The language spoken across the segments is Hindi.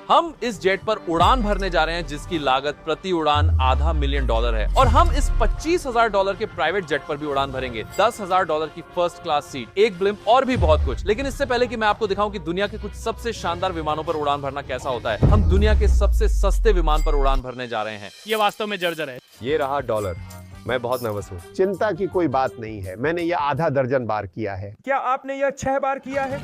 हम इस जेट पर उड़ान भरने जा रहे हैं जिसकी लागत प्रति उड़ान $500 मिलियन है और हम इस $25,000 के प्राइवेट जेट पर भी उड़ान भरेंगे, $10,000 की फर्स्ट क्लास सीट, एक ब्लिम्प और भी बहुत कुछ। लेकिन इससे पहले कि मैं आपको दिखाऊं कि दुनिया के कुछ सबसे शानदार विमानों पर उड़ान भरना कैसा होता है, हम दुनिया के सबसे सस्ते विमान पर उड़ान भरने जा रहे हैं। ये वास्तव में जर्जर है। ये रहा डॉलर। मैं बहुत नर्वस हूँ। चिंता की कोई बात नहीं है, मैंने यह आधा दर्जन बार किया है। क्या आपने यह 6 बार किया है?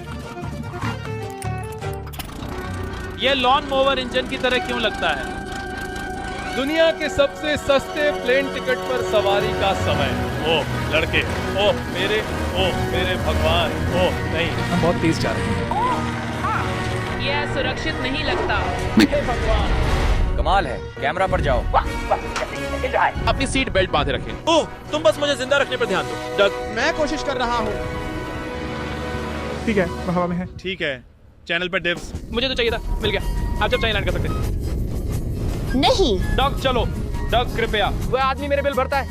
ये लॉन मोवर इंजन की तरह क्यों लगता है? दुनिया के सबसे सस्ते प्लेन टिकट पर सवारी का समय। ओह लड़के, ओह मेरे भगवान, ओह नहीं, हम बहुत तेज जा रहे हैं। यह सुरक्षित नहीं लगता। हे भगवान। कमाल है, कैमरा पर जाओ। अपनी सीट बेल्ट बांधे रखें। ओह, तुम बस मुझे जिंदा रखने पर ध्यान दो। डग, मैं कोशिश कर रहा हूँ। ठीक है, वो हवा में है। ठीक है, चैनल पर डिव्स। मुझे तो चाहिए था, मिल गया। आप जब चाहे लैंड कर सकते हैं। नहीं। डग चलो, डग कृपया। वह आदमी मेरे बिल भरता है,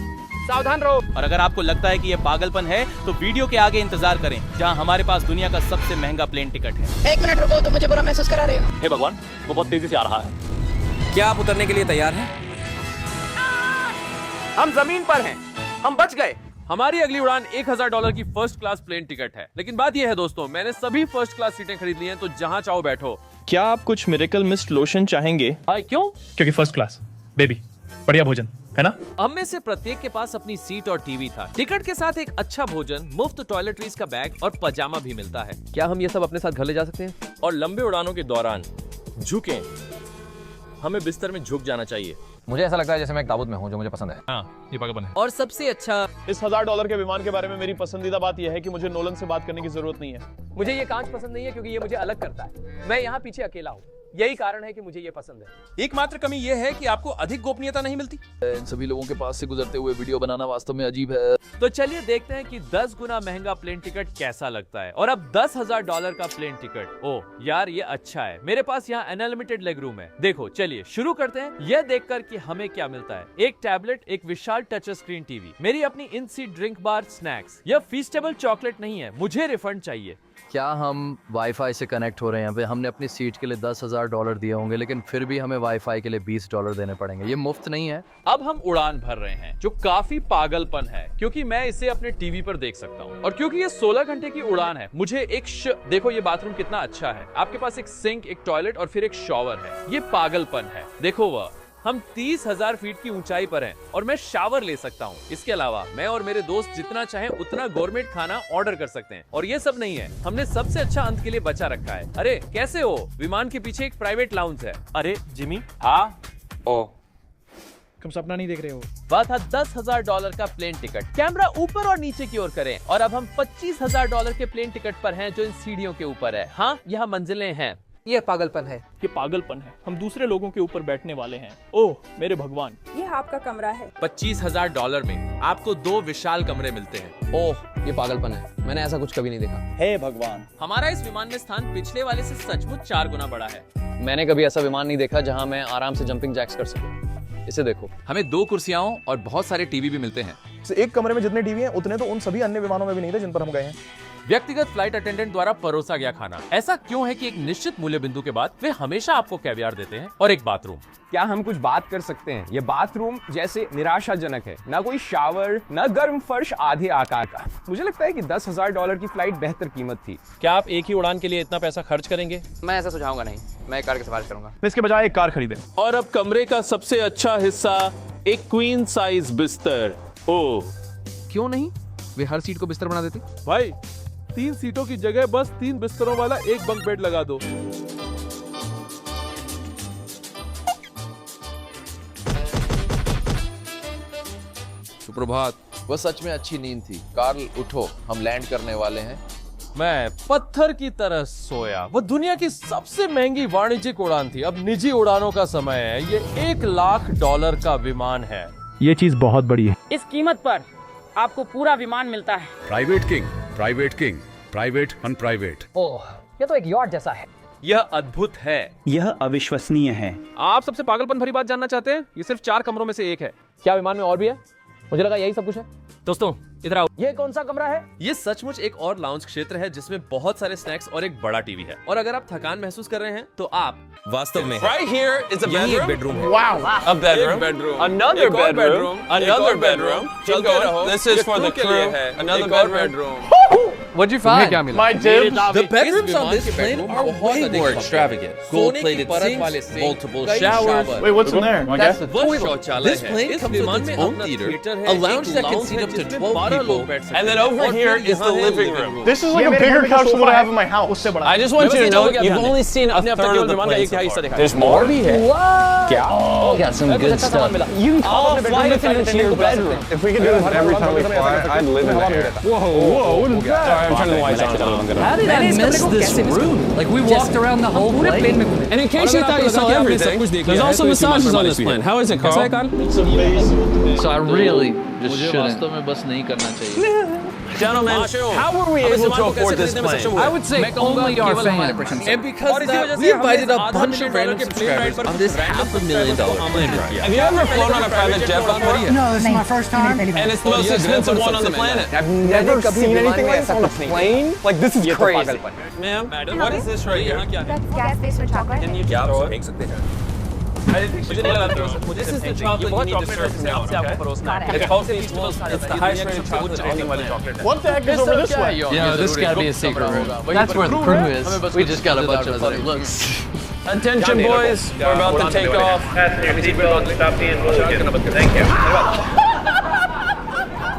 सावधान रहो। और अगर आपको लगता है कि ये पागलपन है तो वीडियो के आगे इंतजार करें जहां हमारे पास दुनिया का सबसे महंगा प्लेन टिकट है। 1 मिनट रुको, तो मुझे बुरा महसूस करा रहे हो। हे भगवान, वो बहुत तेजी से आ रहा है। क्या आप उतरने के लिए तैयार हैं? हम जमीन पर हैं, हम बच गए। हमारी अगली उड़ान $1,000 की फर्स्ट क्लास प्लेन टिकट है। लेकिन बात यह है दोस्तों, मैंने सभी फर्स्ट क्लास सीटें खरीद ली हैं, तो जहां चाहो बैठो। क्या आप कुछ मिरेकल मिस्ट लोशन चाहेंगे? क्यों? क्योंकि फर्स्ट क्लास, बेबी, बढ़िया भोजन है ना? हम में से प्रत्येक के पास अपनी सीट और टीवी था। टिकट के साथ एक अच्छा भोजन, मुफ्त टॉयलेटरीज का बैग और पजामा भी मिलता है। क्या हम ये सब अपने साथ घर ले जा सकते हैं? और लंबे उड़ानों के दौरान झुकें, हमें बिस्तर में झुक जाना चाहिए। मुझे ऐसा लगता है जैसे मैं एक ताबूत में हूँ, जो मुझे पसंद है। हाँ, ये पागलपन है। और सबसे अच्छा, इस $1,000 के विमान के बारे में मेरी पसंदीदा बात यह है कि मुझे नोलन से बात करने की जरूरत नहीं है। मुझे ये कांच पसंद नहीं है क्योंकि ये मुझे अलग करता है। मैं यहाँ पीछे अकेला हूँ, यही कारण है कि मुझे ये पसंद है। एकमात्र कमी यह है कि आपको अधिक गोपनीयता नहीं मिलती। इन सभी लोगों के पास से गुजरते हुए वीडियो बनाना वास्तव में अजीब है। तो चलिए देखते हैं कि 10 गुना महंगा प्लेन टिकट कैसा लगता है। और अब $10,000 का प्लेन टिकट। ओह यार, ये अच्छा है। मेरे पास यहाँ अनलिमिटेड लेग रूम है। देखो, चलिए शुरू करते हैं यह देखकर कि हमें क्या मिलता है। एक टैबलेट, एक विशाल टच स्क्रीन टीवी, मेरी अपनी इन सीट ड्रिंक बार, स्नैक्स। यह फीस्टेबल चॉकलेट नहीं है, मुझे रिफंड चाहिए। क्या हम वाईफाई से कनेक्ट हो रहे हैं? यहाँ पे हमने अपनी सीट के लिए $10,000 दिए होंगे, लेकिन फिर भी हमें वाईफाई के लिए $20 देने पड़ेंगे। ये मुफ्त नहीं है। अब हम उड़ान भर रहे हैं, जो काफी पागलपन है क्योंकि मैं इसे अपने टीवी पर देख सकता हूँ और क्योंकि ये 16 घंटे की उड़ान है। मुझे एक देखो ये बाथरूम कितना अच्छा है। आपके पास एक सिंक, एक टॉयलेट और फिर एक शॉवर है। ये पागलपन है। देखो वह, हम 30,000 फीट की ऊंचाई पर हैं और मैं शावर ले सकता हूं। इसके अलावा मैं और मेरे दोस्त जितना चाहें उतना गवर्नमेंट खाना ऑर्डर कर सकते हैं। और ये सब नहीं है, हमने सबसे अच्छा अंत के लिए बचा रखा है। अरे कैसे हो? विमान के पीछे एक प्राइवेट लाउंज है। अरे जिमी, हाँ, ओह, तुम सपना नहीं देख रहे हो। बात है $10,000 का प्लेन टिकट। कैमरा ऊपर और नीचे की ओर करें। और अब हम $25,000 के प्लेन टिकट पर हैं, जो इन सीढ़ियों के ऊपर है। हाँ, यहाँ मंजिलें हैं। ये पागलपन है। ये पागलपन है। हम दूसरे लोगों के ऊपर बैठने वाले हैं। ओह मेरे भगवान। ये आपका कमरा है। $25,000 में आपको 2 विशाल कमरे मिलते हैं। ओह, ये पागलपन है। मैंने ऐसा कुछ कभी नहीं देखा। हे भगवान। हमारा इस विमान में स्थान पिछले वाले से सचमुच 4 गुना बड़ा है। मैंने कभी ऐसा विमान नहीं देखा जहाँ मैं आराम से जंपिंग जैक्स कर सकूं। इसे देखो। हमें 2 कुर्सियां और बहुत सारे टीवी भी मिलते हैं। एक कमरे में जितने टीवी हैं उतने तो उन सभी अन्य विमानों में भी नहीं थे जिन पर हम गए हैं। व्यक्तिगत फ्लाइट अटेंडेंट द्वारा परोसा गया खाना। ऐसा क्यों है कि एक निश्चित मूल्य बिंदु के बाद वे हमेशा आपको कैवियार देते हैं? और एक बाथरूम। क्या हम कुछ बात कर सकते हैं? ये बाथरूम जैसे निराशाजनक है। ना कोई शावर, ना गर्म फर्श आधे आकार का। मुझे लगता है कि $10,000 की फ्लाइट बेहतर कीमत थी। क्या आप एक ही उड़ान के लिए इतना पैसा खर्च करेंगे? मैं ऐसा सुझाऊंगा नहीं। मैं एक कार की सिफारिश करूंगा। इसके बजाय एक कार खरीदें। और अब कमरे का सबसे अच्छा हिस्सा, एक क्वीन साइज बिस्तर। ओह क्यों नहीं? वे हर सीट को बिस्तर बना देते। भाई, 3 सीटों की जगह बस 3 बिस्तरों वाला एक बंक बेड लगा दो। सुप्रभात। वह सच में अच्छी नींद थी। कार्ल उठो, हम लैंड करने वाले हैं। मैं पत्थर की तरह सोया। वो दुनिया की सबसे महंगी वाणिज्यिक उड़ान थी। अब निजी उड़ानों का समय है। ये $1,00,000 का विमान है। ये चीज बहुत बड़ी है। इस कीमत पर आपको पूरा विमान मिलता है। Private king, private king, private unprivate. Oh, ये तो एक यॉट जैसा है। यह अद्भुत है। यह अविश्वसनीय है। आप सबसे पागलपन भरी बात जानना चाहते हैं? ये सिर्फ 4 कमरों में से एक है। क्या विमान में और भी है? मुझे लगा यही सब कुछ है। दोस्तों इधर आओ। ये कौन सा कमरा है? ये सचमुच एक और लाउंज क्षेत्र है जिसमें बहुत सारे स्नैक्स और एक बड़ा टीवी है। और अगर आप थकान महसूस कर रहे हैं तो आप वास्तव में Right here is a यही एक bedroom. बेडरूम है। A bedroom. Another bedroom. Another bedroom. चलते रहो। This is for the crew. Another bedroom. What'd you find? क्या मिला? My dibs. The bedrooms on this plane are way more extravagant. Gold-plated sinks, multiple showers. Wait, what's in there? Want to guess? This plane comes with its own theater, a lounge that can seat up to 12 people, And then over here is the living room. This is like a bigger couch than what I have in my house. I just want you to know you've only seen a third of the plane so far. There's more? भी है। क्या? got some good stuff. You can call it flight attendant in your bedroom. If we could do this every time we fly, I'd live in there. Whoa, what is that? I'm turning the lights on. How did I miss this room? Like we walked around the whole plane. And in case you thought you saw everything, there's also massages on this plane. How is it, Carl? It's amazing. So I really just shouldn't. में बस नहीं करना चाहिए. Gentlemen, how were we able to afford this plane? I would say only our fans. And because of that, we invited a bunch of random subscribers on this $500,000 plane ride. Have you ever flown on a private jet before? No, this is my first time. And it's the most expensive one on the planet. I've never seen anything like this on a plane. Like this is crazy. Ma'am, what is this right here? That's gas based with chocolate. Can you just throw it? This is the chocolate you need to serve now, okay? It's called Feastables. It's the highest rated chocolate anywhere. What the heck is over this way? Yeah, this gotta be a secret room. That's where the crew is. We just got a bunch of funny looks. Attention, boys. We're about to take off.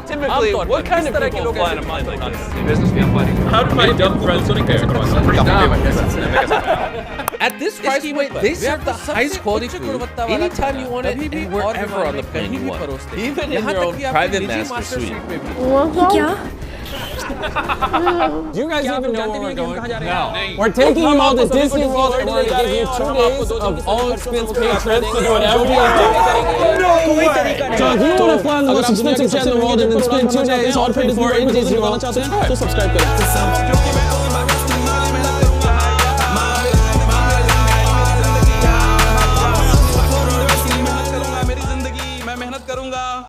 Typically, what kind of people fly in a plane like this? How do my dumb friends At this price point, they serve the highest quality food anytime you want it and wherever on the plane you want. Even in your own private master suite. Do you guys even know where we're going? No. We're taking you all to Disney World and we're going to give you 2 days of all expense paid trips to do whatever you want. No way! So if you want to fly on the most expensive jet in the world and then spend 2 days all paid for in Disney World, subscribe.